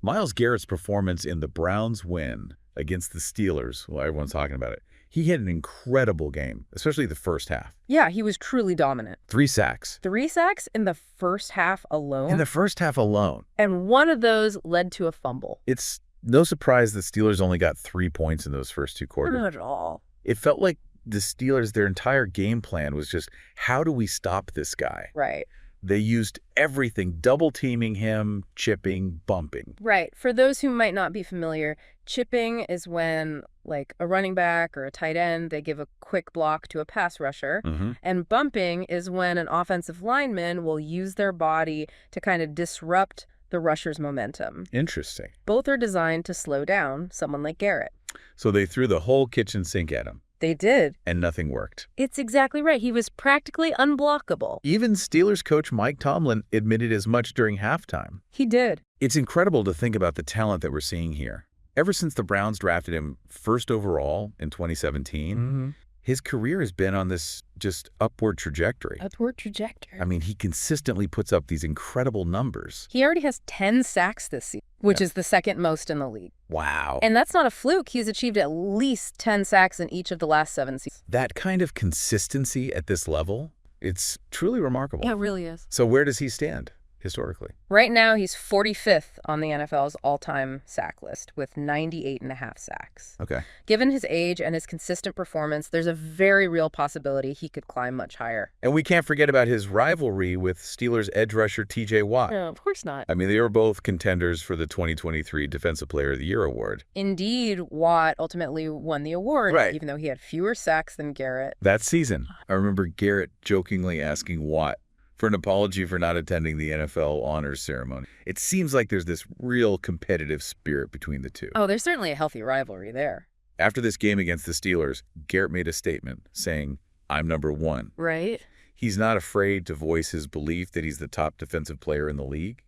Myles Garrett's performance in the Browns' win against the Steelers, well, everyone's talking about it. He had an incredible game, especially the first half. Yeah, he was truly dominant. 3 sacks. 3 sacks in the first half alone? In the first half alone. And one of those led to a fumble. It's no surprise the Steelers only got 3 points in those first 2 quarters. Not at all. It felt like the Steelers, their entire game plan was just, how do we stop this guy? Right. They used everything, double-teaming him, chipping, bumping. Right. For those who might not be familiar, chipping is when, like, a running back or a tight end, they give a quick block to a pass rusher. And bumping is when an offensive lineman will use their body to kind of disrupt the rusher's momentum. Interesting. Both are designed to slow down someone like Garrett. So they threw the whole kitchen sink at him. They did. And nothing worked. It's exactly right. He was practically unblockable. Even Steelers coach Mike Tomlin admitted as much during halftime. He did. It's incredible to think about the talent that we're seeing here. Ever since the Browns drafted him first overall in 2017, his career has been on this just upward trajectory. Upward trajectory. I mean, he consistently puts up these incredible numbers. He already has 10 sacks this season, which is the second most in the league. Wow. And that's not a fluke. He's achieved at least 10 sacks in each of the last 7 seasons. That kind of consistency at this level, it's truly remarkable. Yeah, it really is. So where does he stand historically? Right now, he's 45th on the NFL's all-time sack list with 98.5 sacks. Okay. Given his age and his consistent performance, there's a very real possibility he could climb much higher. And we can't forget about his rivalry with Steelers edge rusher T.J. Watt. No, of course not. I mean, they were both contenders for the 2023 Defensive Player of the Year award. Indeed, Watt ultimately won the award, Right. even though he had fewer sacks than Garrett. That season, I remember Garrett jokingly asking Watt for an apology for not attending the NFL honors ceremony. It seems like there's this real competitive spirit between the two. Oh, there's certainly a healthy rivalry there. After this game against the Steelers, Garrett made a statement saying, "I'm number 1." Right? He's not afraid to voice his belief that he's the top defensive player in the league.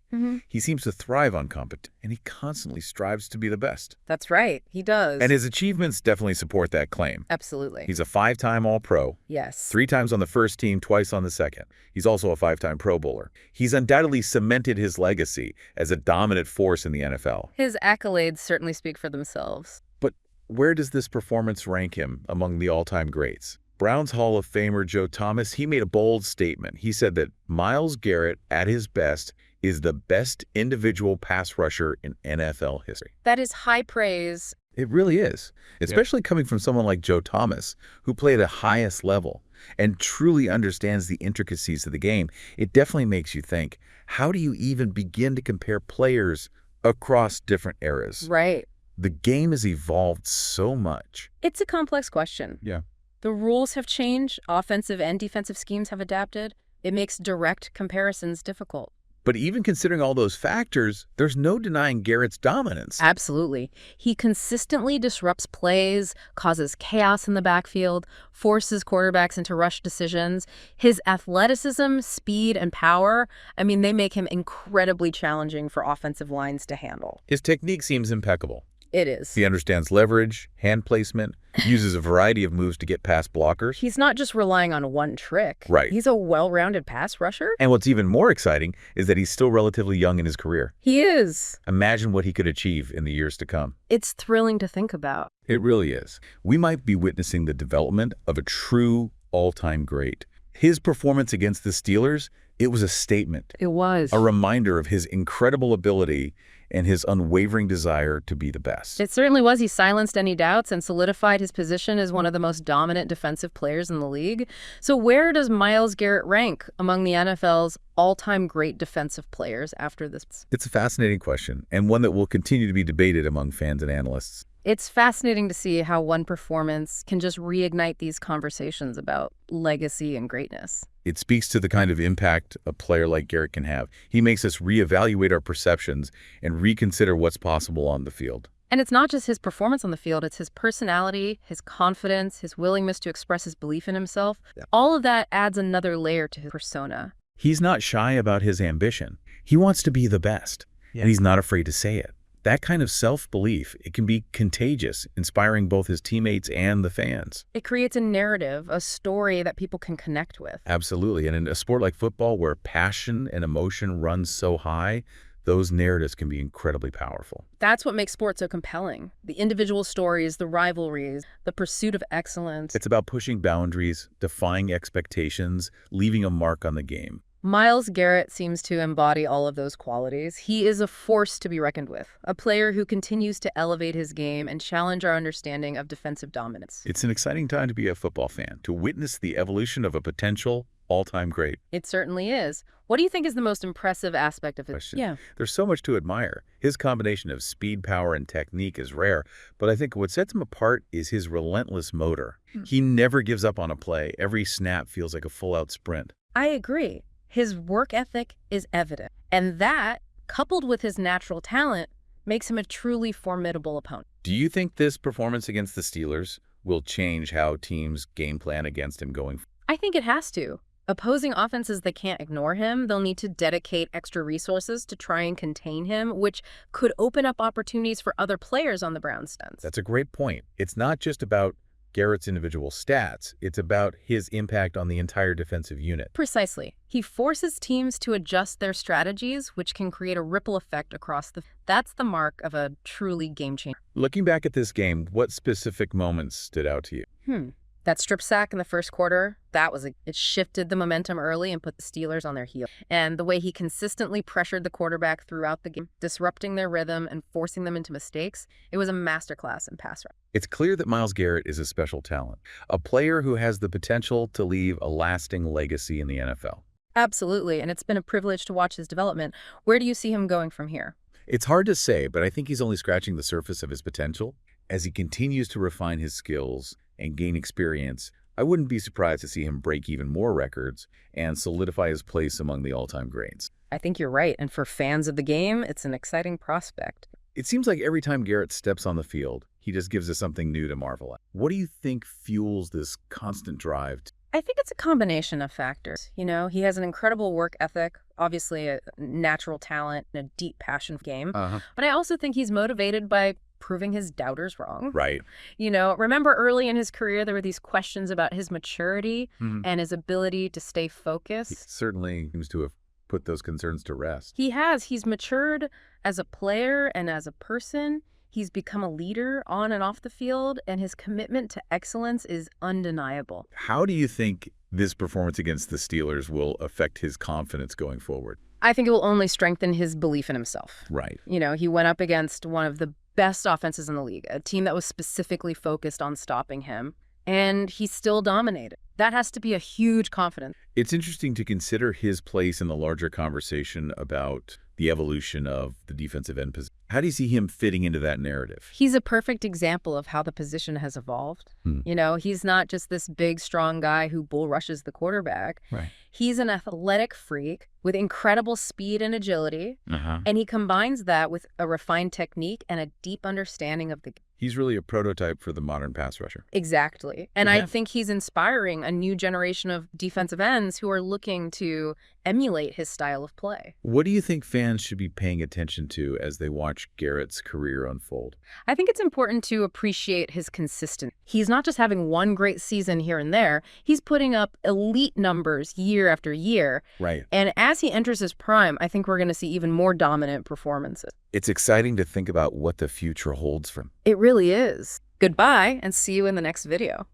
He seems to thrive on competition, and he constantly strives to be the best. That's right. He does. And his achievements definitely support that claim. Absolutely. He's a 5-time All-Pro. Yes. 3 times on the first team, twice on the second. He's also a 5-time Pro Bowler. He's undoubtedly cemented his legacy as a dominant force in the NFL. His accolades certainly speak for themselves. But where does this performance rank him among the all-time greats? Browns Hall of Famer Joe Thomas, he made a bold statement. He said that Myles Garrett, at his best, is the best individual pass rusher in NFL history. That is high praise. It really is, especially coming from someone like Joe Thomas, who played at the highest level and truly understands the intricacies of the game. It definitely makes you think, how do you even begin to compare players across different eras? Right. The game has evolved so much. It's a complex question. Yeah. The rules have changed. Offensive and defensive schemes have adapted. It makes direct comparisons difficult. But even considering all those factors, there's no denying Garrett's dominance. Absolutely. He consistently disrupts plays, causes chaos in the backfield, forces quarterbacks into rush decisions. His athleticism, speed, and power, I mean, they make him incredibly challenging for offensive lines to handle. His technique seems impeccable. It is. He understands leverage, hand placement, uses a variety of moves to get past blockers. He's not just relying on one trick. Right. He's a well-rounded pass rusher. And what's even more exciting is that he's still relatively young in his career. He is. Imagine what he could achieve in the years to come. It's thrilling to think about. It really is. We might be witnessing the development of a true all-time great. His performance against the Steelers, it was a statement. It was. A reminder of his incredible ability and his unwavering desire to be the best. It certainly was. He silenced any doubts and solidified his position as one of the most dominant defensive players in the league. So where does Myles Garrett rank among the NFL's all-time great defensive players after this? It's a fascinating question, and one that will continue to be debated among fans and analysts. It's fascinating to see how one performance can just reignite these conversations about legacy and greatness. It speaks to the kind of impact a player like Garrett can have. He makes us reevaluate our perceptions and reconsider what's possible on the field. And it's not just his performance on the field, it's his personality, his confidence, his willingness to express his belief in himself. Yeah. All of that adds another layer to his persona. He's not shy about his ambition. He wants to be the best, and he's not afraid to say it. That kind of self-belief, it can be contagious, inspiring both his teammates and the fans. It creates a narrative, a story that people can connect with. Absolutely. And in a sport like football where passion and emotion run so high, Those narratives can be incredibly powerful. That's what makes sports so compelling. The individual stories, the rivalries, the pursuit of excellence. It's about pushing boundaries, defying expectations, leaving a mark on the game. Myles Garrett seems to embody all of those qualities. He is a force to be reckoned with, a player who continues to elevate his game and challenge our understanding of defensive dominance. It's an exciting time to be a football fan, to witness the evolution of a potential all-time great. It certainly is. What do you think is the most impressive aspect of it? Yeah. There's so much to admire. His combination of speed, power, and technique is rare, but I think what sets him apart is his relentless motor. He never gives up on a play. Every snap feels like a full-out sprint. I agree. His work ethic is evident, and that, coupled with his natural talent, makes him a truly formidable opponent. Do you think this performance against the Steelers will change how teams game plan against him going forward? I think it has to. Opposing offenses that can't ignore him, they'll need to dedicate extra resources to try and contain him, which could open up opportunities for other players on the Browns' defense. That's a great point. It's not just about Garrett's individual stats. It's about his impact on the entire defensive unit. Precisely. He forces teams to adjust their strategies, which can create a ripple effect across the... That's the mark of a truly game changer. Looking back at this game, what specific moments stood out to you? That strip sack in the first quarter, it shifted the momentum early and put the Steelers on their heels. And the way he consistently pressured the quarterback throughout the game, disrupting their rhythm and forcing them into mistakes, it was a masterclass in pass rush. It's clear that Myles Garrett is a special talent, a player who has the potential to leave a lasting legacy in the NFL. Absolutely, and it's been a privilege to watch his development. Where do you see him going from here? It's hard to say, but I think he's only scratching the surface of his potential. As he continues to refine his skills and gain experience, I wouldn't be surprised to see him break even more records and solidify his place among the all-time greats. I think you're right, and for fans of the game, it's an exciting prospect. It seems like every time Garrett steps on the field, he just gives us something new to marvel at. What do you think fuels this constant drive? I think it's a combination of factors. You know, he has an incredible work ethic, obviously a natural talent, and a deep passion for the game. But I also think he's motivated by proving his doubters wrong. Right. You know, remember early in his career, there were these questions about his maturity and his ability to stay focused. He certainly seems to have put those concerns to rest. He has. He's matured as a player and as a person. He's become a leader on and off the field, and his commitment to excellence is undeniable. How do you think this performance against the Steelers will affect his confidence going forward? I think it will only strengthen his belief in himself. Right. You know, he went up against one of the best offenses in the league, a team that was specifically focused on stopping him, and he still dominated. That has to be a huge confidence. It's interesting to consider his place in the larger conversation about the evolution of the defensive end position. How do you see him fitting into that narrative? He's a perfect example of how the position has evolved. You know, he's not just this big, strong guy who bull rushes the quarterback. Right. He's an athletic freak with incredible speed and agility, and he combines that with a refined technique and a deep understanding of the game. He's really a prototype for the modern pass rusher. Exactly. And I think he's inspiring a new generation of defensive ends who are looking to emulate his style of play. What do you think fans should be paying attention to as they watch Garrett's career unfold? I think it's important to appreciate his consistency. He's not just having one great season here and there. He's putting up elite numbers year after year. Right. And as he enters his prime, I think we're going to see even more dominant performances. It's exciting to think about what the future holds for him. It really is. Goodbye, and see you in the next video.